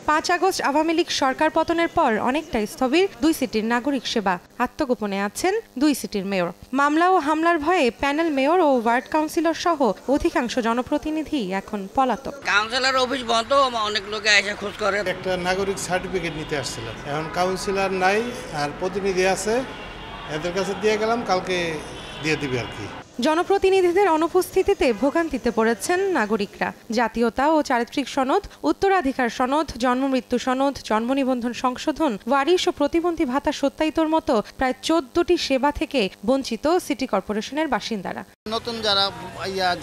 5 August Awami League সরকার পতনের পর অনেকটাই স্থবির 2 সিটির নাগরিক সেবা। আত্মগোপনে আছেন 2 সিটির মেয়র। মামলা ও হামলার ভয়ে প্যানেল মেয়র ও ওয়ার্ড কাউন্সিলর সহ অধিকাংশ জনপ্রতিনিধি এখন পলাতক। কাউন্সিলর অফিস বন্ধ, অনেক লোকে এসে খোঁজ করে। একটা নাগরিক সার্টিফিকেট নিতে আসছিলাম, এখন কাউন্সিলর নাই আর প্রতিনিধি আছে, এদের কাছে দিয়ে গেলাম, কালকে দিয়ে দিবে আর কি। জনপ্রতিনিধিদের অনুপস্থিতিতে ভোগান্তিতে পড়েছেন নাগরিকরা। জাতীয়তা ও চারিত্রিক সনদ, উত্তরাধিকার সনদ, জন্মমৃত্যু সনদ, জন্ম নিবন্ধন সংশোধন, ওয়ারিশ ও প্রতিবন্ধী ভাতা সত্যায়িতর মতো প্রায় 14টি সেবা থেকে বঞ্চিত সিটি কর্পোরেশনের বাসিন্দারা। নতুন যারা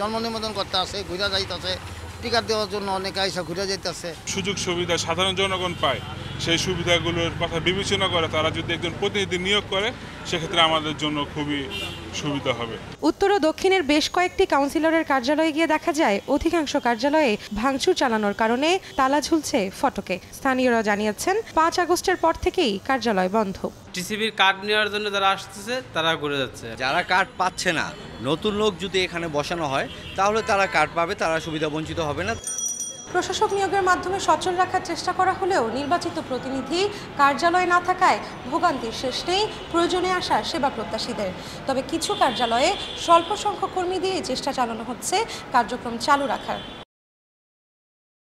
জন্ম নিবন্ধন করতে আসে, ঘুরে যাইতেছে, টিকা দেওয়ার জন্য অনেকে আইসা ঘুরে যাইতেছে। সুযোগ সুবিধা সাধারণ জনগণ পায়, সেই সুবিধাগুলোর কথা বিবেচনা করে তারা যদি একজন প্রতিনিধি নিয়োগ করে, সেক্ষেত্রে আমাদের জন্য খুবই সুবিধা হবে। উত্তর ও দক্ষিণের বেশ কয়েকটি কাউন্সিলরের কার্যালয়ে গিয়ে দেখা যায় অধিকাংশ কার্যালয়ে ভাঙচুর চালানোর কারণে তালা ঝুলছে ফটকে। স্থানীয়রা জানিয়েছেন 5 আগস্টের পর থেকেই কার্যালয় বন্ধ। টিসিবির কার্ড নেওয়ার জন্য যারা আসতেছে তারা ঘুরে যাচ্ছে। যারা কার্ড পাচ্ছে না, নতুন লোক যদি এখানে বসানো হয় তাহলে তারা কার্ড পাবে, তারা সুবিধা বঞ্চিত হবে না। প্রশাসক নিয়োগের মাধ্যমে সচল রাখার চেষ্টা করা হলেও নির্বাচিত প্রতিনিধি কার্যালয়ে না থাকায় ভোগান্তির শেষ নেই প্রয়োজনে আসা সেবা প্রত্যাশীদের। তবে কিছু কার্যালয়ে স্বল্প সংখ্যক কর্মী দিয়ে চেষ্টা চালানো হচ্ছে কার্যক্রম চালু রাখার।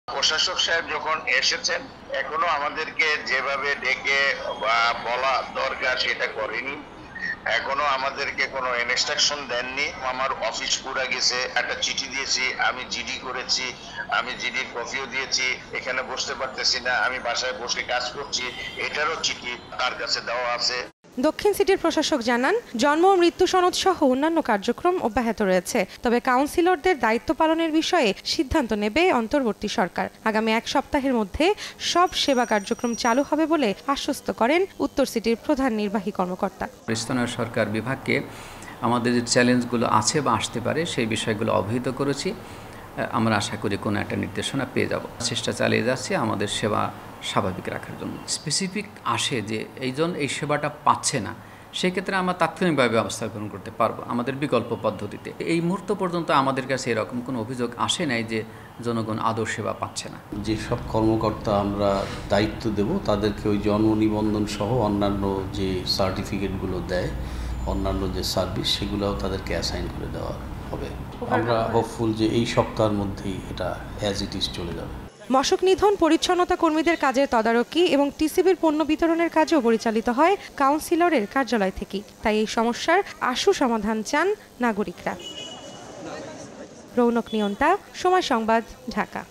প্রশাসক সাহেব যখন এসেছেন, এখনো আমাদেরকে যেভাবে ডেকে বা বলা দরকার সেটা করেনি। এখনো আমাদেরকে কোনো ইনস্ট্রাকশন দেননি। আমার অফিস পুরা গেছে, একটা চিঠি দিয়েছি, আমি জিডি করেছি, আমি জিডির কপিও দিয়েছি, এখানে বসতে পারতেছি না, আমি বাসায় বসে কাজ করছি, এটারও চিঠি তার কাছে দেওয়া আছে। দক্ষিণ সিটির প্রশাসক জানান, জন্ম ও মৃত্যু সনদ সহ অন্যান্য কার্যক্রম অব্যাহত রয়েছে। তবে কাউন্সিলরদের দায়িত্ব পালনের বিষয়ে সিদ্ধান্ত নেবে অন্তর্বর্তী সরকার। আগামী 1 সপ্তাহের মধ্যে সব সেবা কার্যক্রম চালু হবে বলে আশ্বস্ত করেন উত্তর সিটির প্রধান নির্বাহী কর্মকর্তা। স্থানীয় সরকার বিভাগকে আমাদের যে চ্যালেঞ্জগুলো আছে বা আসতে পারে সেই বিষয়গুলো অবহিত করেছি। আমরা আশা করি কোনো একটা নির্দেশনা পেয়ে যাব। চেষ্টা চালিয়ে যাচ্ছি আমাদের সেবা স্বাভাবিক রাখার জন্য। স্পেসিফিক আসে যে এই সেবাটা পাচ্ছে না, সেক্ষেত্রে আমরা তাৎক্ষণিকভাবে ব্যবস্থা গ্রহণ করতে পারবো আমাদের বিকল্প পদ্ধতিতে। এই মুহূর্ত পর্যন্ত আমাদের কাছে এরকম কোনো অভিযোগ আসে নাই যে জনগণ আদৌ সেবা পাচ্ছে না। যেসব কর্মকর্তা আমরা দায়িত্ব দেব তাদেরকে ওই জন্ম নিবন্ধন সহ অন্যান্য যে সার্টিফিকেটগুলো দেয়, অন্যান্য যে সার্ভিস, সেগুলোও তাদেরকে অ্যাসাইন করে দেওয়া হবে। আমরা হোপফুল যে এই সপ্তাহের মধ্যেই এটা অ্যাজ ইট ইজ চলে যাবে। মশক নিধন, পরিচ্ছন্নতা কর্মীদের কাজের তদারকি এবং টিসিবির পণ্য বিতরণের কাজও পরিচালিত হয় কাউন্সিলরের কার্যালয় থেকেই। তাই এই সমস্যার আশু সমাধান চান নাগরিকরা। রৌনক নিয়ন্তা, সময় সংবাদ, ঢাকা।